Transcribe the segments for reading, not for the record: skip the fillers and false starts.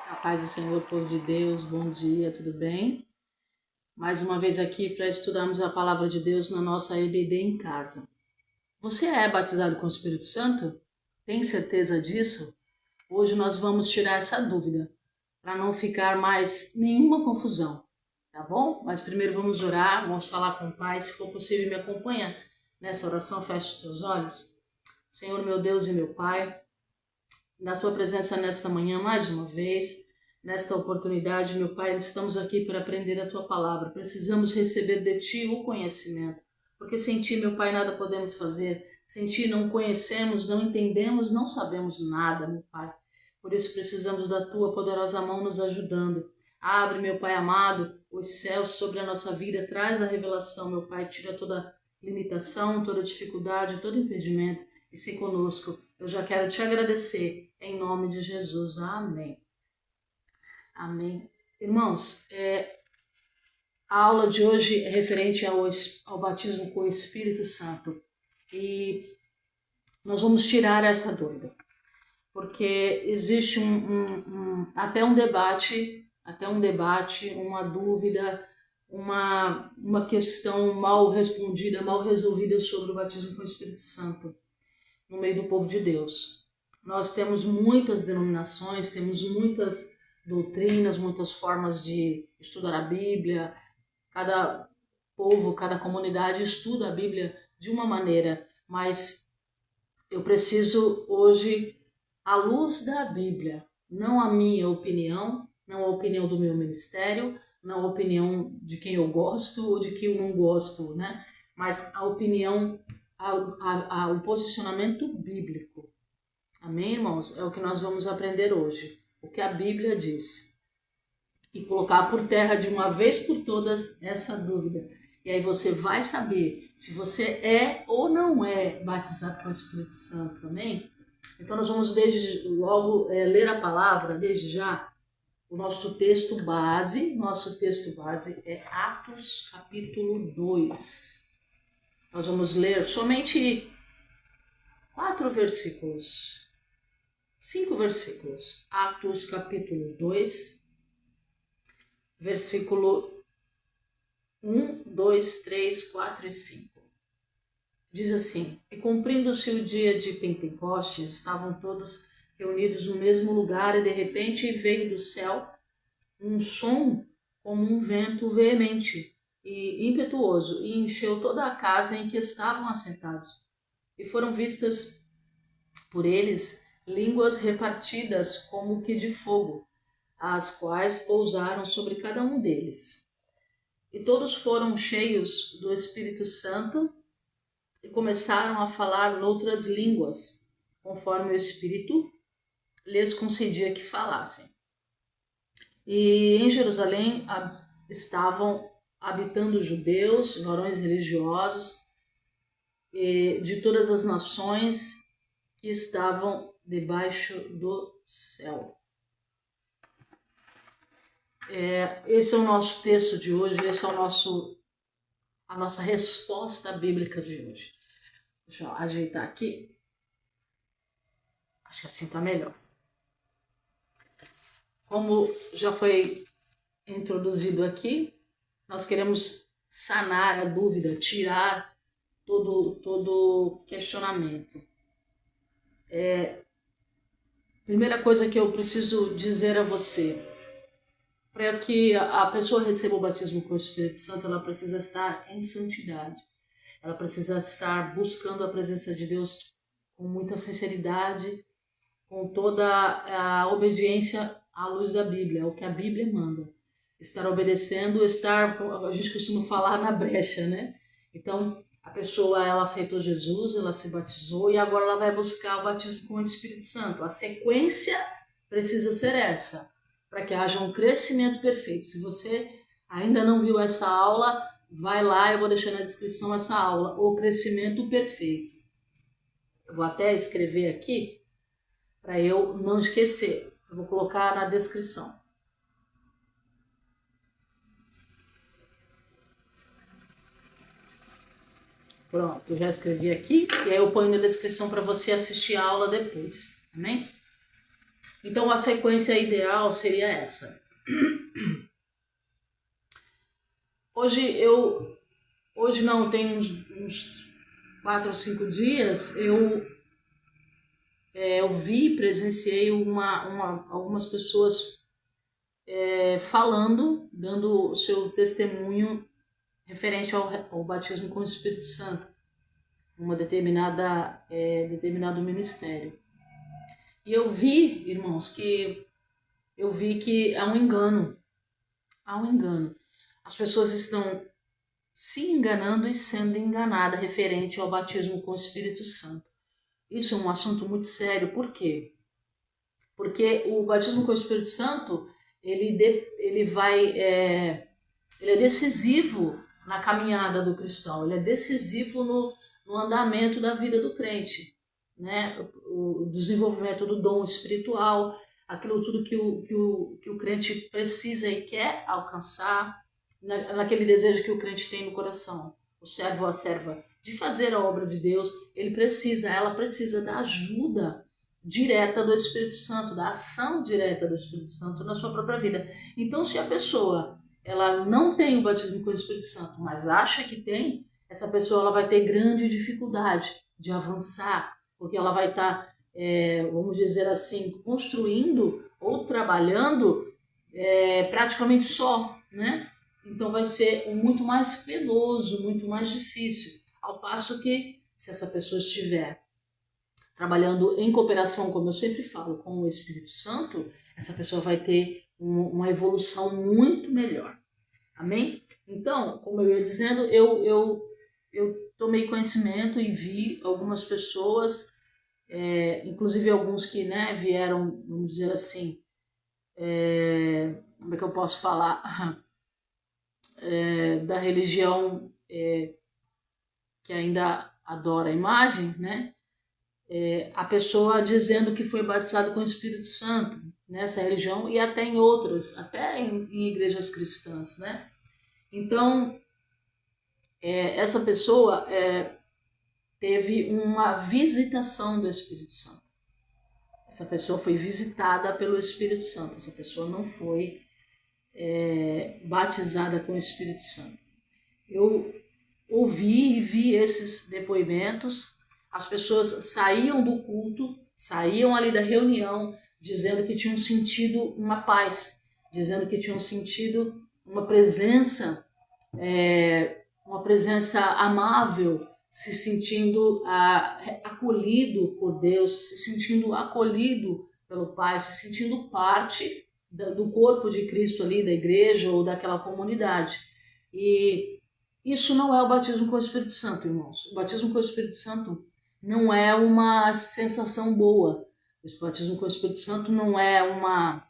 A paz do Senhor, povo de Deus, bom dia, tudo bem? Mais uma vez aqui para estudarmos a palavra de Deus na nossa EBD em casa. Você é batizado com o Espírito Santo? Tem certeza disso? Hoje nós vamos tirar essa dúvida, para não ficar mais nenhuma confusão, tá bom? Mas primeiro vamos orar, vamos falar com o Pai, se for possível me acompanha nessa oração, feche os teus olhos. Senhor, meu Deus e meu Pai, na tua presença nesta manhã, mais uma vez, nesta oportunidade, meu Pai, estamos aqui para aprender a tua palavra. Precisamos receber de ti o conhecimento, porque sem ti, meu Pai, nada podemos fazer. Sem ti não conhecemos, não entendemos, não sabemos nada, meu Pai. Por isso precisamos da tua poderosa mão nos ajudando. Abre, meu Pai amado, os céus sobre a nossa vida, traz a revelação, meu Pai, tira toda limitação, toda dificuldade, todo impedimento e se conosco. Eu já quero te agradecer, em nome de Jesus. Amém. Amém. Irmãos, a aula de hoje é referente ao batismo com o Espírito Santo. E nós vamos tirar essa dúvida, porque existe até um debate, uma dúvida, uma questão mal respondida, mal resolvida sobre o batismo com o Espírito Santo no meio do povo de Deus. Nós temos muitas denominações, temos muitas doutrinas, muitas formas de estudar a Bíblia. Cada povo, cada comunidade estuda a Bíblia de uma maneira, mas eu preciso hoje, à luz da Bíblia, não a minha opinião, não a opinião do meu ministério, não a opinião de quem eu gosto ou de quem eu não gosto, né? Mas a opinião, o posicionamento bíblico. Amém, irmãos? É o que nós vamos aprender hoje. O que a Bíblia diz. E colocar por terra de uma vez por todas essa dúvida. E aí você vai saber se você é ou não é batizado com o Espírito Santo. Amém? Então nós vamos desde logo ler a palavra, desde já. O nosso texto base é Atos capítulo 2. Nós vamos ler somente 5 versículos. Atos capítulo 2, versículo 1, 2, 3, 4 e 5. Diz assim: E cumprindo-se o dia de Pentecostes, estavam todos reunidos no mesmo lugar, e de repente veio do céu um som como um vento veemente e impetuoso, e encheu toda a casa em que estavam assentados. E foram vistas por eles línguas repartidas como que de fogo, as quais pousaram sobre cada um deles. E todos foram cheios do Espírito Santo e começaram a falar noutras línguas, conforme o Espírito lhes concedia que falassem. E em Jerusalém estavam habitando judeus, varões religiosos, de todas as nações que estavam debaixo do céu. Esse é o nosso texto de hoje, esse é a nossa resposta bíblica de hoje. Deixa eu ajeitar aqui. Acho que assim está melhor. Como já foi introduzido aqui, nós queremos sanar a dúvida, tirar todo questionamento. Primeira coisa que eu preciso dizer a você, para que a pessoa receba o batismo com o Espírito Santo, ela precisa estar em santidade. Ela precisa estar buscando a presença de Deus com muita sinceridade, com toda a obediência à luz da Bíblia, o que a Bíblia manda. Estar obedecendo, a gente costuma falar na brecha, né? Então, a pessoa, ela aceitou Jesus, ela se batizou e agora ela vai buscar o batismo com o Espírito Santo. A sequência precisa ser essa, para que haja um crescimento perfeito. Se você ainda não viu essa aula, vai lá, eu vou deixar na descrição essa aula, o crescimento perfeito. Eu vou até escrever aqui, para eu não esquecer. Eu vou colocar na descrição. Pronto, já escrevi aqui, e aí eu ponho na descrição para você assistir a aula depois, amém? Então a sequência ideal seria essa. Hoje não, tem uns 4 ou 5 dias, eu presenciei algumas pessoas falando, dando o seu testemunho referente ao batismo com o Espírito Santo, uma determinado ministério. E eu vi, irmãos, que há um engano. As pessoas estão se enganando e sendo enganadas referente ao batismo com o Espírito Santo. Isso é um assunto muito sério. Por quê? Porque o batismo com o Espírito Santo, ele é decisivo na caminhada do cristão, ele é decisivo no andamento da vida do crente, né? O desenvolvimento do dom espiritual, aquilo tudo que o crente precisa e quer alcançar, naquele desejo que o crente tem no coração, o servo ou a serva, de fazer a obra de Deus, ela precisa da ajuda direta do Espírito Santo, da ação direta do Espírito Santo na sua própria vida. Então, se a pessoa ela não tem o batismo com o Espírito Santo, mas acha que tem, essa pessoa ela vai ter grande dificuldade de avançar, porque ela vai estar, vamos dizer assim, construindo ou trabalhando praticamente só, né? Então vai ser muito mais penoso, muito mais difícil, ao passo que, se essa pessoa estiver trabalhando em cooperação, como eu sempre falo, com o Espírito Santo, essa pessoa vai ter uma evolução muito melhor. Amém? Então, como eu ia dizendo, eu tomei conhecimento e vi algumas pessoas, inclusive alguns que, né, vieram, vamos dizer assim, como é que eu posso falar, da religião que ainda adora a imagem, né? A pessoa dizendo que foi batizado com o Espírito Santo nessa religião e até em outras, até em igrejas cristãs, né? Então, essa pessoa teve uma visitação do Espírito Santo. Essa pessoa foi visitada pelo Espírito Santo. Essa pessoa não foi batizada com o Espírito Santo. Eu ouvi e vi esses depoimentos. As pessoas saíam do culto, saíam ali da reunião, dizendo que tinham sentido uma paz, dizendo que tinham sentido uma presença amável, se sentindo acolhido por Deus, se sentindo acolhido pelo Pai, se sentindo parte do corpo de Cristo ali, da igreja ou daquela comunidade. E isso não é o batismo com o Espírito Santo, irmãos. O batismo com o Espírito Santo não é uma sensação boa. O batismo com o Espírito Santo não é uma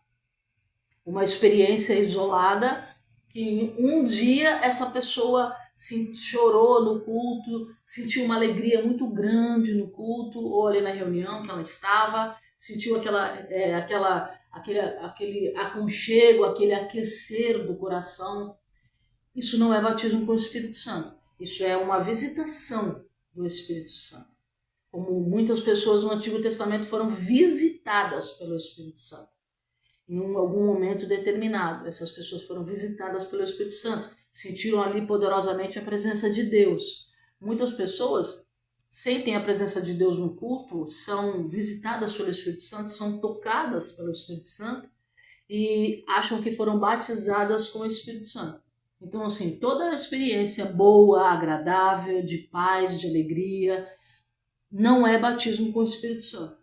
experiência isolada que um dia essa pessoa chorou no culto, sentiu uma alegria muito grande no culto ou ali na reunião que ela estava, sentiu aquele aconchego, aquele aquecer do coração. Isso não é batismo com o Espírito Santo. Isso é uma visitação do Espírito Santo. Como muitas pessoas no Antigo Testamento foram visitadas pelo Espírito Santo. Em algum momento determinado, essas pessoas foram visitadas pelo Espírito Santo. Sentiram ali poderosamente a presença de Deus. Muitas pessoas sentem a presença de Deus no culto, são visitadas pelo Espírito Santo, são tocadas pelo Espírito Santo e acham que foram batizadas com o Espírito Santo. Então, assim, toda a experiência boa, agradável, de paz, de alegria, não é batismo com o Espírito Santo.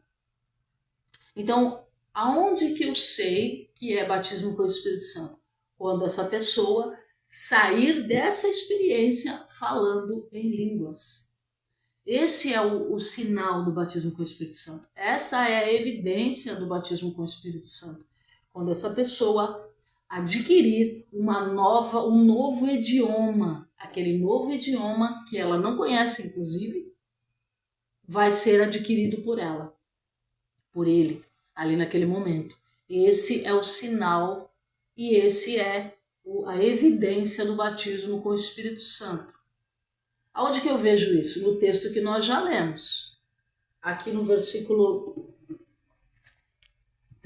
Então, aonde que eu sei que é batismo com o Espírito Santo? Quando essa pessoa sair dessa experiência falando em línguas. Esse é o sinal do batismo com o Espírito Santo. Essa é a evidência do batismo com o Espírito Santo. Quando essa pessoa adquirir um novo idioma, aquele novo idioma que ela não conhece, inclusive, vai ser adquirido por ele, ali naquele momento. Esse é o sinal e esse é a evidência do batismo com o Espírito Santo. Aonde que eu vejo isso? No texto que nós já lemos. Aqui no versículo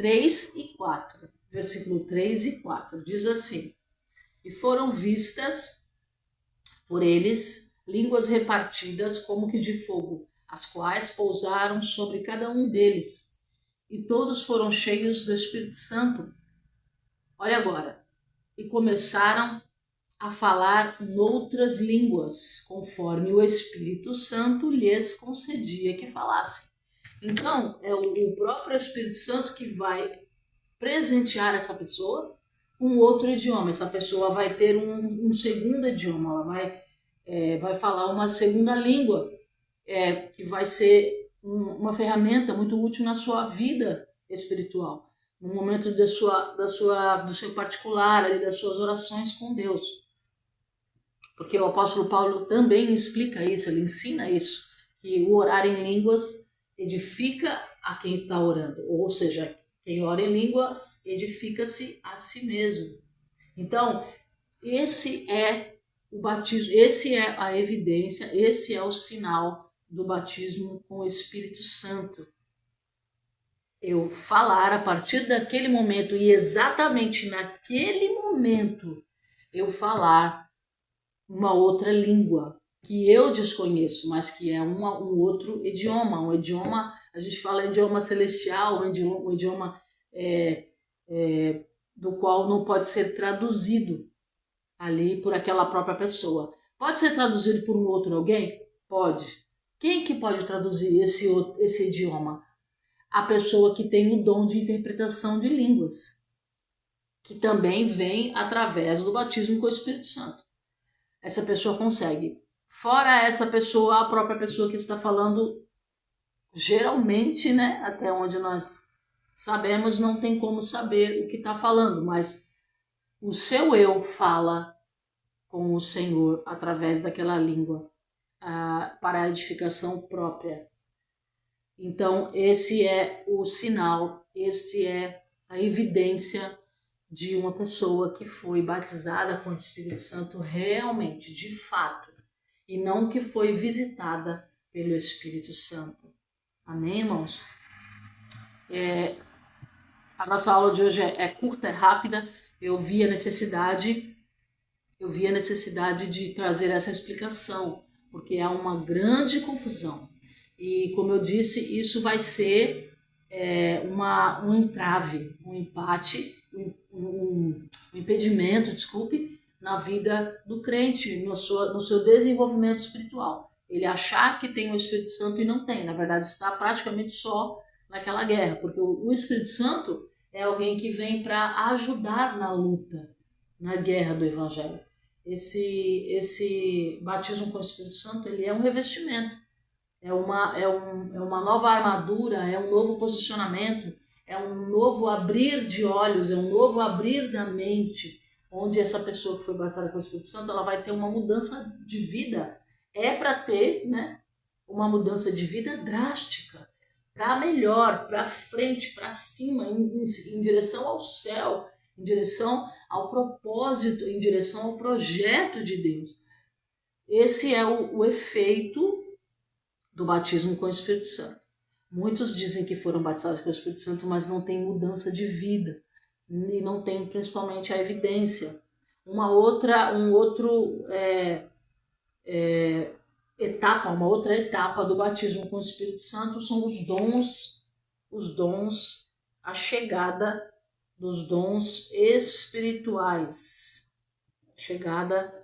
3 e 4. Versículo 3 e 4. Diz assim: E foram vistas por eles línguas repartidas como que de fogo, as quais pousaram sobre cada um deles. E todos foram cheios do Espírito Santo. Olha agora. E começaram a falar noutras línguas, conforme o Espírito Santo lhes concedia que falassem. Então, é o próprio Espírito Santo que vai presentear essa pessoa com outro idioma. Essa pessoa vai ter um segundo idioma, ela vai falar uma segunda língua, que vai ser uma ferramenta muito útil na sua vida espiritual, no momento do seu particular, ali, das suas orações com Deus. Porque o apóstolo Paulo também explica isso, ele ensina isso, que o orar em línguas edifica a quem está orando, ou seja, quem ora em línguas edifica-se a si mesmo. Então, esse é o batismo, esse é a evidência, esse é o sinal do batismo com o Espírito Santo. Eu falar a partir daquele momento e exatamente naquele momento eu falar uma outra língua que eu desconheço, mas que é um outro idioma. Um idioma, a gente fala idioma celestial, um idioma do qual não pode ser traduzido ali por aquela própria pessoa. Pode ser traduzido por um outro alguém? Pode. Quem que pode traduzir esse idioma? A pessoa que tem o dom de interpretação de línguas, que também vem através do batismo com o Espírito Santo. Essa pessoa consegue. Fora essa pessoa, a própria pessoa que está falando, geralmente, né, até onde nós sabemos, não tem como saber o que está falando, mas o seu eu fala com o Senhor através daquela língua, para a edificação própria. Então, esse é o sinal, esse é a evidência de uma pessoa que foi batizada com o Espírito Santo realmente, de fato, e não que foi visitada pelo Espírito Santo. Amém, irmãos? A nossa aula de hoje é curta, é rápida. Eu vi a necessidade de trazer essa explicação, porque há uma grande confusão. E, como eu disse, isso vai ser um entrave, um empate, um impedimento, na vida do crente, no seu desenvolvimento espiritual. Ele achar que tem o Espírito Santo e não tem. Na verdade, está praticamente só naquela guerra, porque o Espírito Santo é alguém que vem para ajudar na luta, na guerra do Evangelho. Esse batismo com o Espírito Santo, ele é um revestimento, é uma nova armadura, é um novo posicionamento, é um novo abrir de olhos, é um novo abrir da mente, onde essa pessoa que foi batizada com o Espírito Santo, ela vai ter uma mudança de vida. É para ter, né, uma mudança de vida drástica, para melhor, para frente, para cima, em direção ao céu, em direção ao propósito, em direção ao projeto de Deus. Esse é o efeito do batismo com o Espírito Santo. Muitos dizem que foram batizados com o Espírito Santo, mas não tem mudança de vida e não tem principalmente a evidência. Uma outra etapa do batismo com o Espírito Santo são os dons, a chegada dos dons espirituais, chegada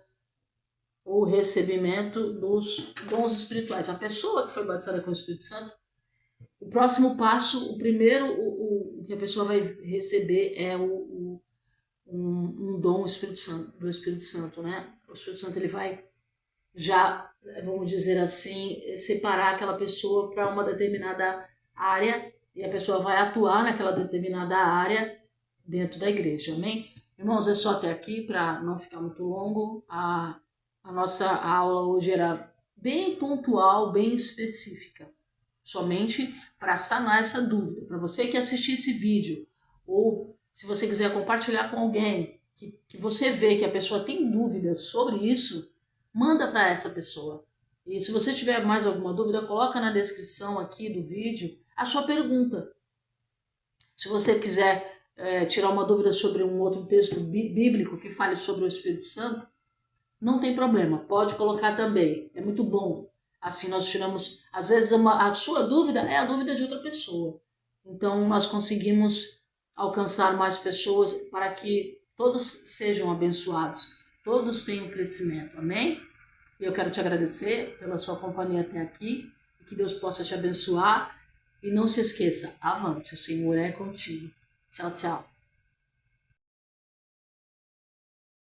ou recebimento dos dons espirituais. A pessoa que foi batizada com o Espírito Santo, o próximo passo, o primeiro, o que a pessoa vai receber é um dom do Espírito Santo, né? O Espírito Santo, ele vai já, vamos dizer assim, separar aquela pessoa para uma determinada área, e a pessoa vai atuar naquela determinada área dentro da igreja, amém? Irmãos, é só até aqui, para não ficar muito longo. A nossa aula hoje era bem pontual, bem específica, somente para sanar essa dúvida. Para você que assistir esse vídeo, ou se você quiser compartilhar com alguém que você vê que a pessoa tem dúvidas sobre isso, manda para essa pessoa. E se você tiver mais alguma dúvida, coloca na descrição aqui do vídeo a sua pergunta. Se você quiser tirar uma dúvida sobre um outro texto bíblico que fale sobre o Espírito Santo, não tem problema, pode colocar também. É muito bom. Assim nós tiramos, às vezes a sua dúvida é a dúvida de outra pessoa. Então nós conseguimos alcançar mais pessoas para que todos sejam abençoados, todos tenham crescimento. Amém? Eu quero te agradecer pela sua companhia até aqui, que Deus possa te abençoar e não se esqueça, avante, o Senhor é contigo. Tchau, tchau.